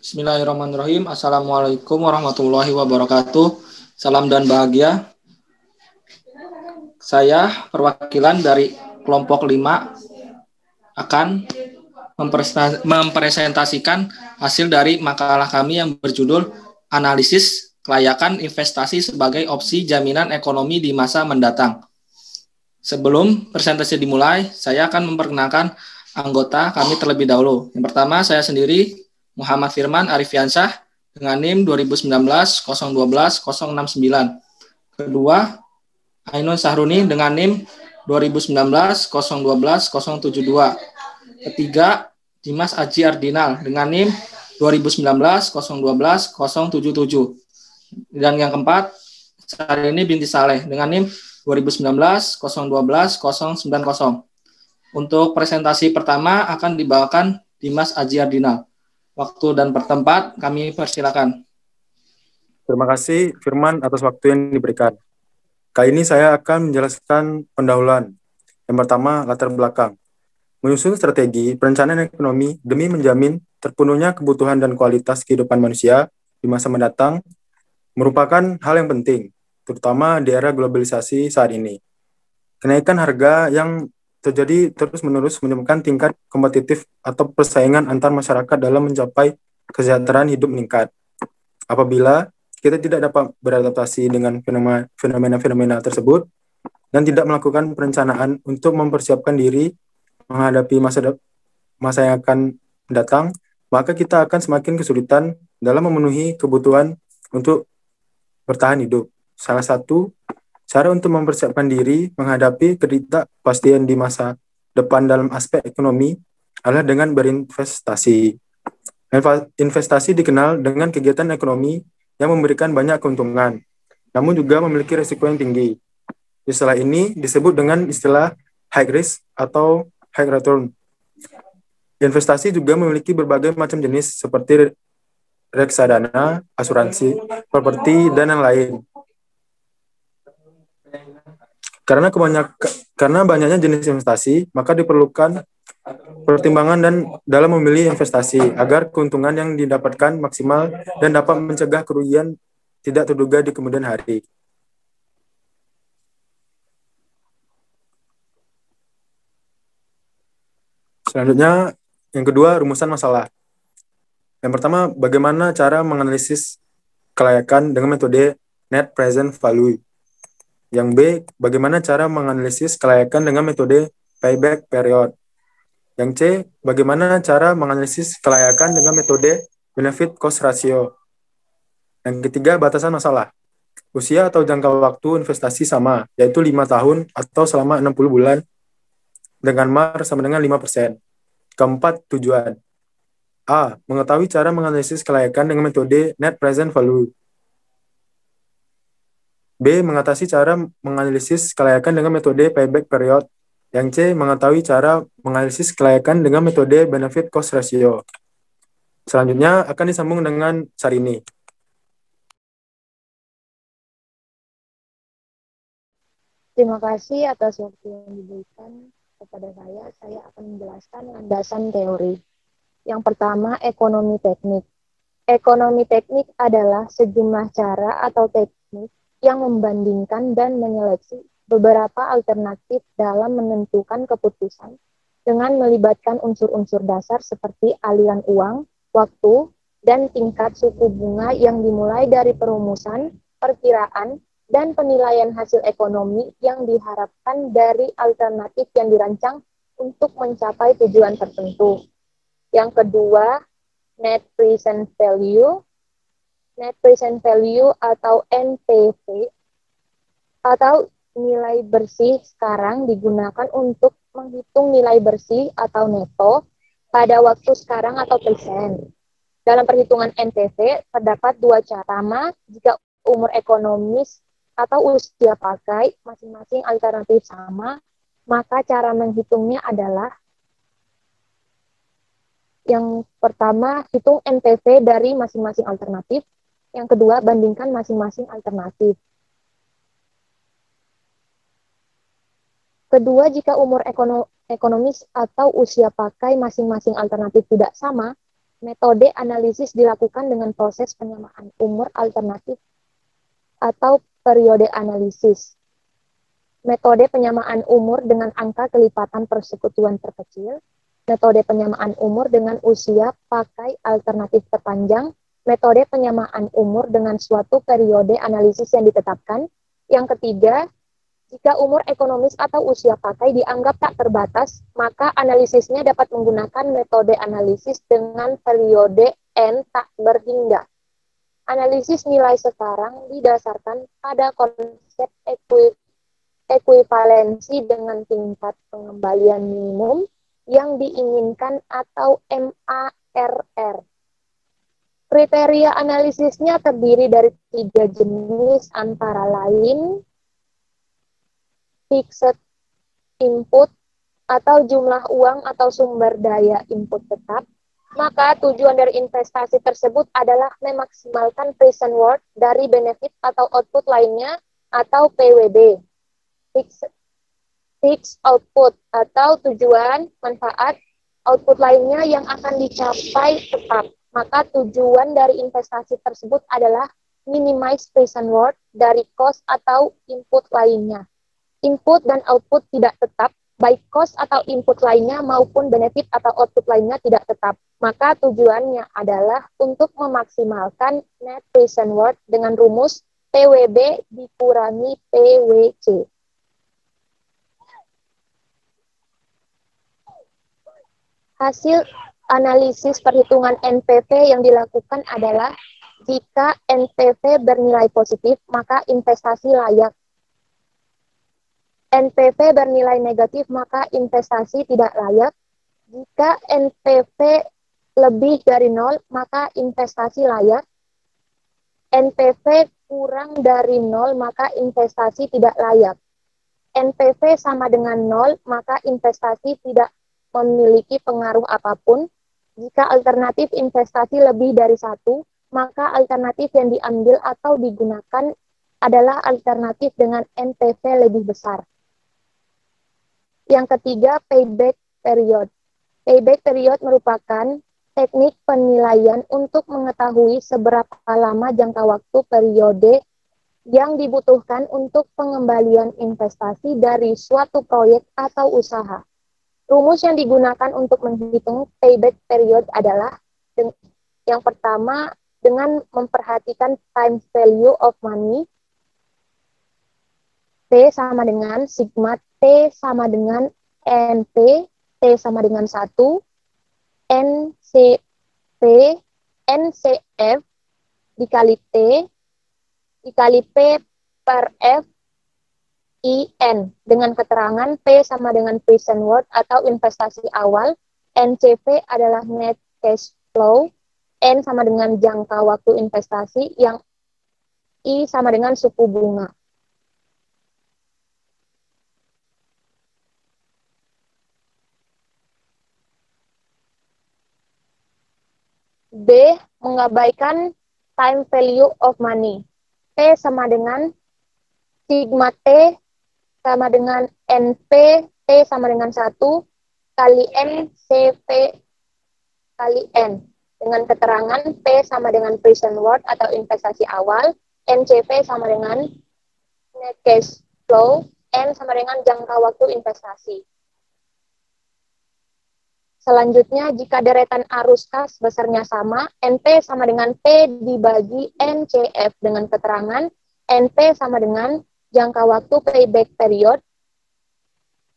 Bismillahirrahmanirrahim. Assalamualaikum warahmatullahi wabarakatuh. Salam dan bahagia. Saya perwakilan dari kelompok 5 akan mempresentasikan hasil dari makalah kami yang berjudul Analisis Kelayakan Investasi sebagai Opsi Jaminan Ekonomi di Masa Mendatang. Sebelum presentasi dimulai, saya akan memperkenalkan anggota kami terlebih dahulu. Yang pertama, saya sendiri, Muhammad Firman Arifiansyah dengan NIM 2019-012-069. Kedua, Ainun Sahruni dengan NIM 2019-012-072. Ketiga, Dimas Aji Ardinal dengan NIM 2019-012-077. Dan yang keempat, Sarini binti Saleh dengan NIM 2019-012-090. Untuk presentasi pertama akan dibawakan Dimas Aji Ardinal. Waktu dan tempat kami persilakan. Terima kasih Firman atas waktu yang diberikan. Kali ini saya akan menjelaskan pendahuluan. Yang pertama, latar belakang. Menyusun strategi perencanaan ekonomi demi menjamin terpenuhnya kebutuhan dan kualitas kehidupan manusia di masa mendatang merupakan hal yang penting, terutama di era globalisasi saat ini. Kenaikan harga yang terjadi terus-menerus menyebabkan tingkat kompetitif atau persaingan antar masyarakat dalam mencapai kesejahteraan hidup meningkat. Apabila kita tidak dapat beradaptasi dengan fenomena-fenomena tersebut dan tidak melakukan perencanaan untuk mempersiapkan diri menghadapi masa yang akan datang, maka kita akan semakin kesulitan dalam memenuhi kebutuhan untuk bertahan hidup. Salah satu cara untuk mempersiapkan diri menghadapi ketidakpastian di masa depan dalam aspek ekonomi adalah dengan berinvestasi. Investasi dikenal dengan kegiatan ekonomi yang memberikan banyak keuntungan, namun juga memiliki risiko yang tinggi. Istilah ini disebut dengan istilah high risk atau high return. Investasi juga memiliki berbagai macam jenis seperti reksadana, asuransi, properti, dan yang lain. Karena banyaknya jenis investasi, maka diperlukan pertimbangan dan dalam memilih investasi agar keuntungan yang didapatkan maksimal dan dapat mencegah kerugian tidak terduga di kemudian hari. Selanjutnya, yang kedua, rumusan masalah. Yang pertama, bagaimana cara menganalisis kelayakan dengan metode net present value. Yang B, bagaimana cara menganalisis kelayakan dengan metode payback period. Yang C, bagaimana cara menganalisis kelayakan dengan metode benefit cost ratio. Yang ketiga, batasan masalah. Usia atau jangka waktu investasi sama, yaitu 5 tahun atau selama 60 bulan dengan MAR sama dengan 5%. Keempat, tujuan. A, mengetahui cara menganalisis kelayakan dengan metode net present value. B, mengatasi cara menganalisis kelayakan dengan metode payback period. Yang C, mengetahui cara menganalisis kelayakan dengan metode benefit cost ratio. Selanjutnya akan disambung dengan Sarini. Terima kasih atas waktu yang diberikan kepada saya. Saya akan menjelaskan landasan teori. Yang pertama, ekonomi teknik. Ekonomi teknik adalah sejumlah cara atau teknik yang membandingkan dan menyeleksi beberapa alternatif dalam menentukan keputusan dengan melibatkan unsur-unsur dasar seperti aliran uang, waktu, dan tingkat suku bunga yang dimulai dari perumusan, perkiraan, dan penilaian hasil ekonomi yang diharapkan dari alternatif yang dirancang untuk mencapai tujuan tertentu. Yang kedua, net present value. Net present value atau NPV atau nilai bersih sekarang digunakan untuk menghitung nilai bersih atau neto pada waktu sekarang atau present. Dalam perhitungan NPV terdapat dua cara. Pertama, jika umur ekonomis atau usia pakai masing-masing alternatif sama, maka cara menghitungnya adalah yang pertama, hitung NPV dari masing-masing alternatif. Yang kedua, bandingkan masing-masing alternatif. Kedua, jika umur ekonomis atau usia pakai masing-masing alternatif tidak sama, Metode analisis dilakukan dengan proses penyamaan umur alternatif atau periode analisis. Metode penyamaan umur dengan angka kelipatan persekutuan terkecil, metode penyamaan umur dengan usia pakai alternatif terpanjang, metode penyamaan umur dengan suatu periode analisis yang ditetapkan. Yang ketiga, jika umur ekonomis atau usia pakai dianggap tak terbatas, maka analisisnya dapat menggunakan metode analisis dengan periode N tak berhingga. Analisis nilai sekarang didasarkan pada konsep ekuivalensi dengan tingkat pengembalian minimum yang diinginkan atau MARR. Kriteria analisisnya terdiri dari 3 jenis antara lain fixed input atau jumlah uang atau sumber daya input tetap, maka tujuan dari investasi tersebut adalah memaksimalkan present worth dari benefit atau output lainnya atau PWB. Fixed output atau tujuan manfaat output lainnya yang akan dicapai tetap, maka tujuan dari investasi tersebut adalah minimize present worth dari cost atau input lainnya. Input dan output tidak tetap, baik cost atau input lainnya maupun benefit atau output lainnya tidak tetap. Maka tujuannya adalah untuk memaksimalkan net present worth dengan rumus PWB dikurangi PWC. Hasil analisis perhitungan NPV yang dilakukan adalah jika NPV bernilai positif, maka investasi layak. NPV bernilai negatif, maka investasi tidak layak. Jika NPV lebih dari 0, maka investasi layak. NPV kurang dari 0, maka investasi tidak layak. NPV sama dengan 0, maka investasi tidak memiliki pengaruh apapun. Jika alternatif investasi lebih dari 1, maka alternatif yang diambil atau digunakan adalah alternatif dengan NPV lebih besar. Yang ketiga, payback period. Payback period merupakan teknik penilaian untuk mengetahui seberapa lama jangka waktu periode yang dibutuhkan untuk pengembalian investasi dari suatu proyek atau usaha. Rumus yang digunakan untuk menghitung payback period adalah yang pertama dengan memperhatikan time value of money. T sama dengan sigma T sama dengan NP, T sama dengan 1, NCP, NCF dikali T, dikali P per F, IN, dengan keterangan P sama dengan present worth atau investasi awal, NCP adalah net cash flow, N sama dengan jangka waktu investasi, yang I sama dengan suku bunga. B, mengabaikan time value of money. T sama dengan sigma T sama dengan NP, T sama dengan 1, kali NCP kali N. Dengan keterangan P sama dengan present worth atau investasi awal, NCP sama dengan net cash flow, N sama dengan jangka waktu investasi. Selanjutnya, jika deretan arus kas besarnya sama, NP sama dengan P dibagi NCF dengan keterangan NP sama dengan jangka waktu payback period,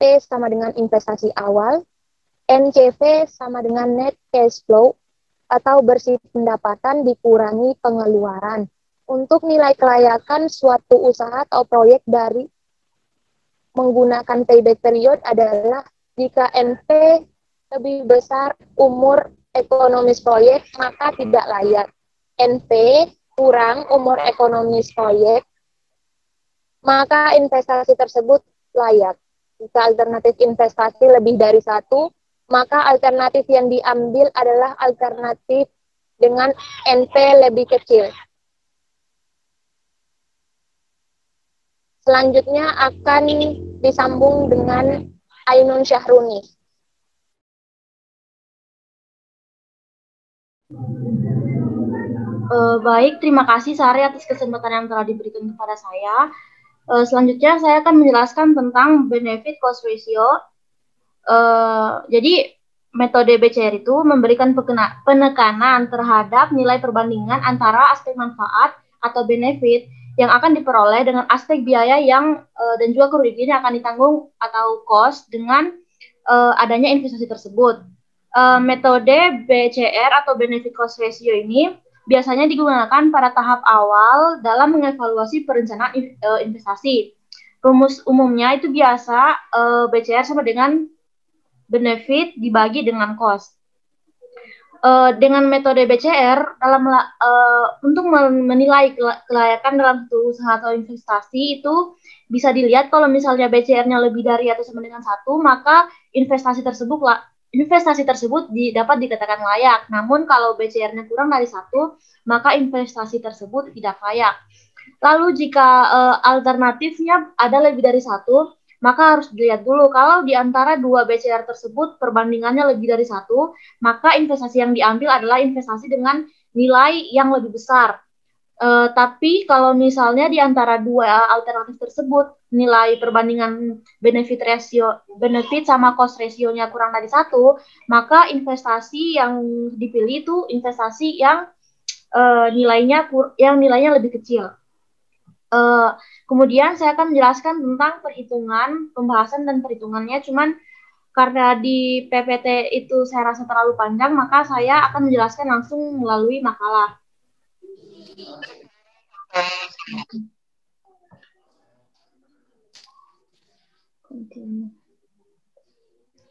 P sama dengan investasi awal, NCV sama dengan net cash flow atau bersih pendapatan dikurangi pengeluaran. Untuk nilai kelayakan suatu usaha atau proyek dari menggunakan payback period adalah jika NP lebih besar umur ekonomis proyek, maka tidak layak. NP kurang umur ekonomis proyek, maka investasi tersebut layak. Jika alternatif investasi lebih dari 1, maka alternatif yang diambil adalah alternatif dengan NP lebih kecil. Selanjutnya akan disambung dengan Ainun Syahruni. Baik, terima kasih Sari atas kesempatan yang telah diberikan kepada saya. Selanjutnya saya akan menjelaskan tentang benefit cost ratio. Jadi metode BCR itu memberikan penekanan terhadap nilai perbandingan antara aspek manfaat atau benefit yang akan diperoleh dengan aspek biaya yang dan juga kerugian yang akan ditanggung atau cost dengan adanya investasi tersebut. Metode BCR atau benefit cost ratio ini biasanya digunakan pada tahap awal dalam mengevaluasi perencanaan investasi. Rumus umumnya itu biasa BCR sama dengan benefit dibagi dengan cost. Dengan metode BCR untuk menilai kelayakan dalam suatu usaha atau investasi itu bisa dilihat kalau misalnya BCR-nya lebih dari atau sama dengan 1, maka investasi tersebut dapat dikatakan layak. Namun kalau BCR-nya kurang dari 1, maka investasi tersebut tidak layak. Lalu jika alternatifnya ada lebih dari 1, maka harus dilihat dulu kalau di antara 2 BCR tersebut perbandingannya lebih dari 1, maka investasi yang diambil adalah investasi dengan nilai yang lebih besar. Tapi kalau misalnya di antara 2 alternatif tersebut nilai perbandingan benefit sama cost ratio-nya kurang dari 1, maka investasi yang dipilih itu investasi yang nilainya lebih kecil. Kemudian saya akan menjelaskan tentang pembahasan dan perhitungannya, cuman karena di PPT itu saya rasa terlalu panjang, maka saya akan menjelaskan langsung melalui makalah.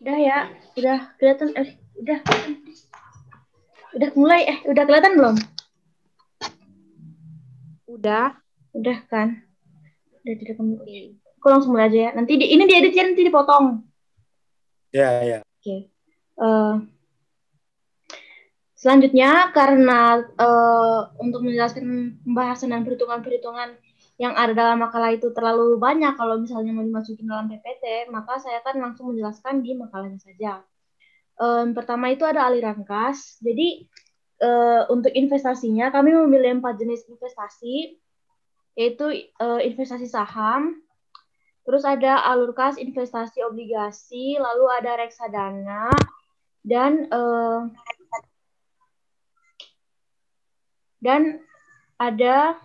Udah ya, udah kelihatan, udah mulai, udah kelihatan belum? Udah kan? Udah tidak kembali. Aku langsung mulai aja ya. Nanti ini diedit ya, nanti dipotong. Ya. Oke. Selanjutnya karena untuk menjelaskan pembahasan dan perhitungan-perhitungan yang ada dalam makalah itu terlalu banyak kalau misalnya mau dimasukin dalam PPT, maka saya akan langsung menjelaskan di makalahnya saja. Pertama itu ada aliran kas. Jadi untuk investasinya kami memilih 4 jenis investasi, yaitu investasi saham, terus ada alur kas investasi obligasi, lalu ada reksadana, dan ada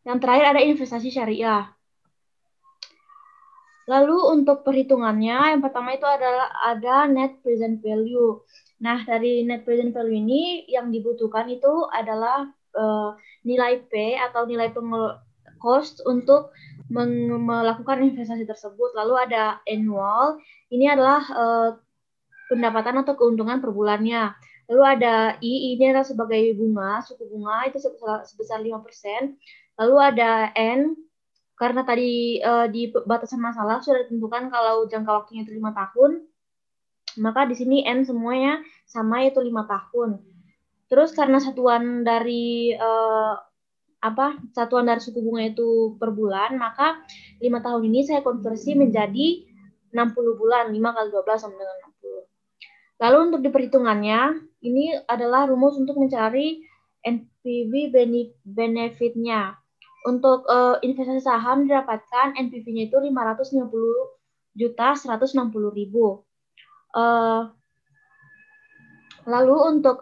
yang terakhir ada investasi syariah. Lalu untuk perhitungannya, yang pertama itu adalah ada net present value. Nah, dari net present value ini yang dibutuhkan itu adalah nilai P atau nilai cost untuk melakukan investasi tersebut. Lalu ada annual, ini adalah pendapatan atau keuntungan per bulannya. Lalu ada I, ini adalah sebagai bunga, suku bunga itu sebesar 5%. Lalu ada N, karena tadi di batasan masalah sudah ditentukan kalau jangka waktunya itu 5 tahun, maka di sini N semuanya sama, yaitu 5 tahun. Terus karena satuan dari suku bunga itu per bulan, maka 5 tahun ini saya konversi menjadi 60 bulan, 5 kali 12 sama dengan 60. Lalu untuk diperhitungannya, ini adalah rumus untuk mencari NPV benefitnya. Untuk investasi saham didapatkan NPV-nya itu 550.160.000. Lalu untuk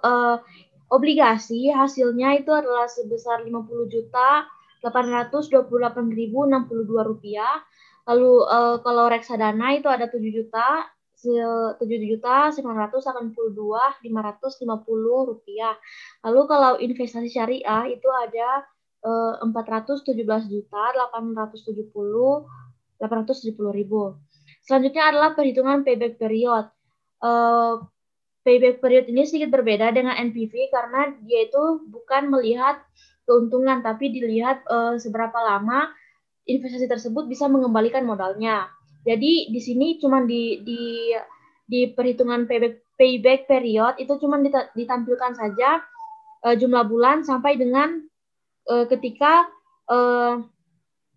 obligasi hasilnya itu adalah sebesar 50.828.062 rupiah. Lalu kalau reksadana itu ada 7.982.550 rupiah. Lalu kalau investasi syariah itu ada 417.870.000. Selanjutnya adalah perhitungan payback period. Payback period ini sedikit berbeda dengan NPV karena dia itu bukan melihat keuntungan, tapi dilihat seberapa lama investasi tersebut bisa mengembalikan modalnya. Jadi di sini cuma di perhitungan payback period itu cuma ditampilkan saja jumlah bulan sampai dengan ketika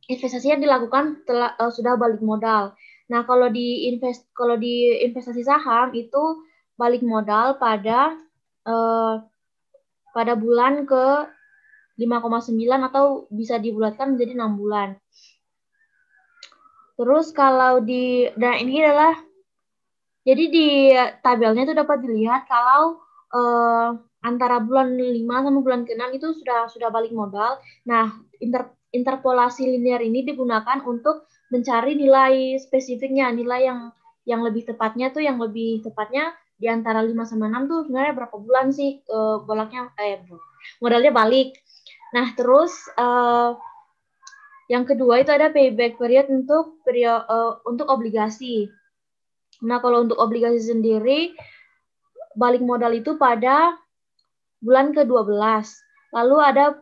investasinya dilakukan sudah balik modal. Nah, kalau di investasi saham itu balik modal pada pada bulan ke 5,9 atau bisa dibulatkan menjadi 6 bulan. Terus kalau nah ini adalah, jadi di tabelnya itu dapat dilihat kalau antara bulan 5 sama bulan ke-6 itu sudah balik modal. Nah, interpolasi linear ini digunakan untuk mencari nilai spesifiknya, nilai yang lebih tepatnya tuh, yang lebih tepatnya di antara 5 sama 6 tuh sebenarnya berapa bulan sih modalnya balik. Nah, terus yang kedua itu ada payback period untuk obligasi. Nah, kalau untuk obligasi sendiri, balik modal itu pada bulan ke-12. Lalu ada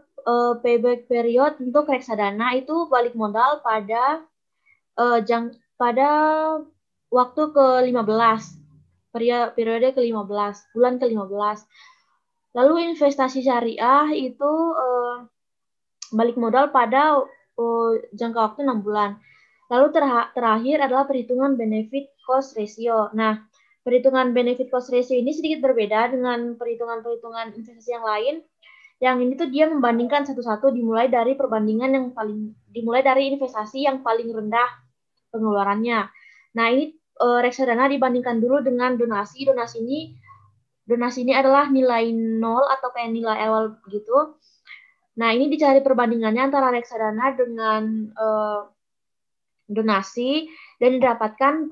payback period untuk reksadana, itu balik modal pada waktu ke-15. Periode ke-15, bulan ke-15. Lalu investasi syariah itu balik modal pada jangka waktu 6 bulan. Lalu terakhir adalah perhitungan benefit cost ratio. Nah, perhitungan benefit cost ratio ini sedikit berbeda dengan perhitungan investasi yang lain. Yang ini tuh dia membandingkan satu-satu, dimulai dari investasi yang paling rendah pengeluarannya. Nah, ini reksadana dibandingkan dulu dengan donasi. Donasi ini adalah nilai 0 atau kayak nilai awal gitu. Nah, ini dicari perbandingannya antara reksadana dengan donasi, dan dapatkan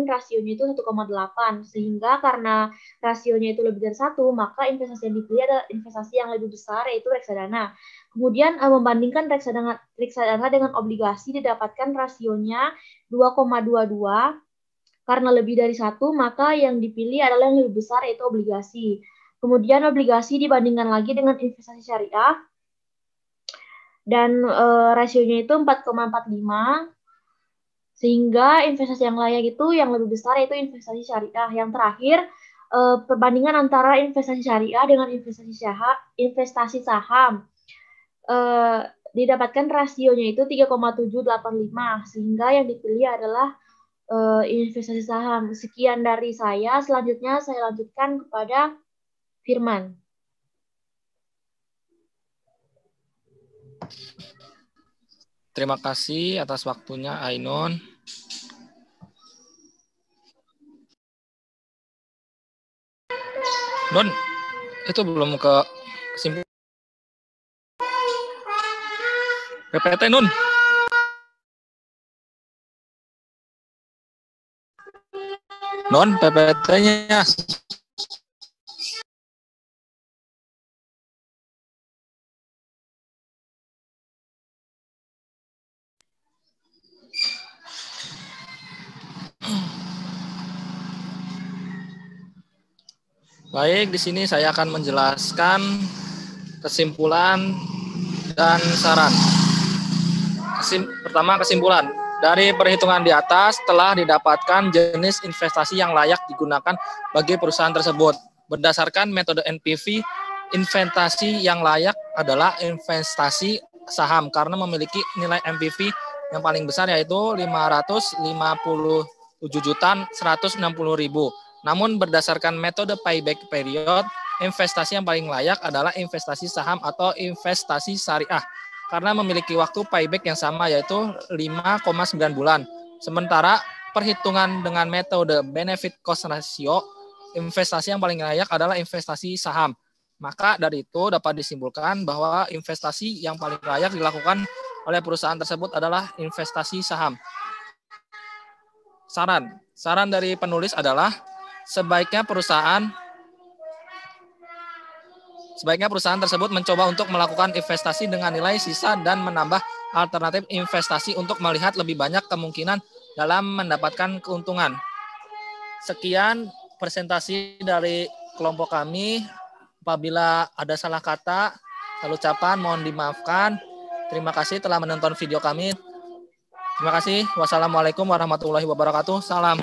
rasionya itu 1,8. Sehingga karena rasionya itu lebih dari 1, maka investasi yang dipilih adalah investasi yang lebih besar, yaitu reksadana. Kemudian membandingkan reksadana dengan obligasi, didapatkan rasionya 2,22. Karena lebih dari 1, maka yang dipilih adalah yang lebih besar, yaitu obligasi. Kemudian obligasi dibandingkan lagi dengan investasi syariah, dan rasionya itu 4,45, sehingga investasi yang layak itu yang lebih besar, yaitu investasi syariah. Yang terakhir, perbandingan antara investasi syariah dengan investasi saham. Didapatkan rasionya itu 3,785, sehingga yang dipilih adalah investasi saham. Sekian dari saya. Selanjutnya saya lanjutkan kepada Firman. Terima kasih atas waktunya, Ainun. Nun, itu belum ke kesimpulan. PPT, Nun. Non, PPT-nya. Baik, di sini saya akan menjelaskan kesimpulan dan saran. Pertama, kesimpulan. Dari perhitungan di atas telah didapatkan jenis investasi yang layak digunakan bagi perusahaan tersebut. Berdasarkan metode NPV, investasi yang layak adalah investasi saham karena memiliki nilai NPV yang paling besar, yaitu 557.160.000. Namun berdasarkan metode payback period, investasi yang paling layak adalah investasi saham atau investasi syariah karena memiliki waktu payback yang sama, yaitu 5,9 bulan. Sementara perhitungan dengan metode benefit cost ratio, investasi yang paling layak adalah investasi saham. Maka dari itu dapat disimpulkan bahwa investasi yang paling layak dilakukan oleh perusahaan tersebut adalah investasi saham. Saran dari penulis adalah sebaiknya perusahaan tersebut mencoba untuk melakukan investasi dengan nilai sisa dan menambah alternatif investasi untuk melihat lebih banyak kemungkinan dalam mendapatkan keuntungan. Sekian presentasi dari kelompok kami. Apabila ada salah kata, ucapan mohon dimaafkan. Terima kasih telah menonton video kami. Terima kasih. Wassalamualaikum warahmatullahi wabarakatuh. Salam.